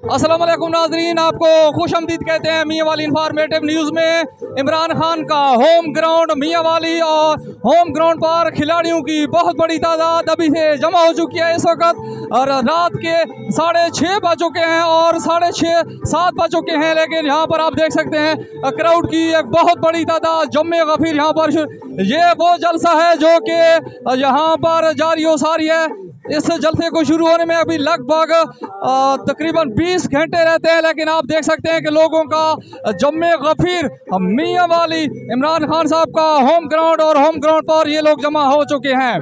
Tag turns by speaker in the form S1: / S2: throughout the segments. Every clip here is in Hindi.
S1: अस्सलाम वालेकुम नाजरीन, आपको खुशआमदीद कहते हैं मियाँ वाली इंफॉर्मेटिव न्यूज़ में। इमरान खान का होम ग्राउंड मियाँ वाली और होम ग्राउंड पर खिलाड़ियों की बहुत बड़ी तादाद अभी से जमा हो चुकी है इस वक्त। और रात के 6:30 बज चुके हैं और 6:30-7 बज चुके हैं, लेकिन यहाँ पर आप देख सकते हैं क्राउड की एक बहुत बड़ी तादाद जम्मे गफीर यहाँ पर। ये वो जलसा है जो कि यहाँ पर जारी हो सारी है। इस जलसे को शुरू होने में अभी लगभग तकरीबन 20 घंटे रहते हैं, लेकिन आप देख सकते हैं कि लोगों का जम्मे गफीर मियाँ वाली इमरान खान साहब का होम ग्राउंड और होम ग्राउंड पर ये लोग जमा हो चुके हैं।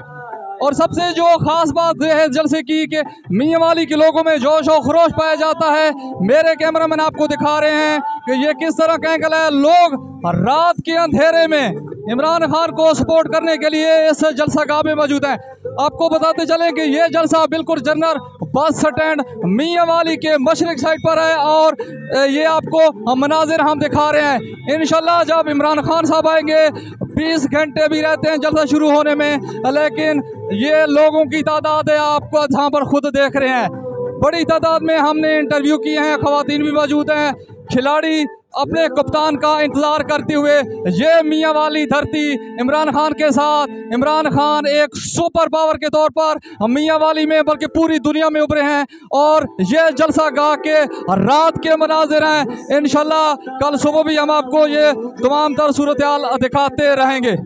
S1: और सबसे जो ख़ास बात यह है जलसे की कि मियाँ वाली के लोगों में जोश और खरोश पाया जाता है। मेरे कैमरामैन आपको दिखा रहे हैं कि ये किस तरह का एंगल है। लोग रात के अंधेरे में इमरान खान को सपोर्ट करने के लिए इस जलसागाह में मौजूद हैं। आपको बताते चलें कि ये जलसा बिल्कुल जनरल बस स्टैंड मियाँ वाली के मशरिक साइड पर है और ये आपको मनाजिर हम दिखा रहे हैं। इंशाल्लाह जब इमरान खान साहब आएंगे 20 घंटे भी रहते हैं जलसा शुरू होने में, लेकिन ये लोगों की तादाद है, आपको यहाँ पर खुद देख रहे हैं। बड़ी तादाद में हमने इंटरव्यू किए हैं, ख़वातीन भी मौजूद हैं। खिलाड़ी अपने कप्तान का इंतज़ार करते हुए ये मियाँ वाली धरती इमरान खान के साथ, इमरान खान एक सुपर पावर के तौर पर मियाँ वाली में बल्कि पूरी दुनिया में उभरे हैं। और ये जलसा गाह के रात के मनाजिर हैं। इंशाल्लाह कल सुबह भी हम आपको ये तमाम तर सूरत हाल दिखाते रहेंगे।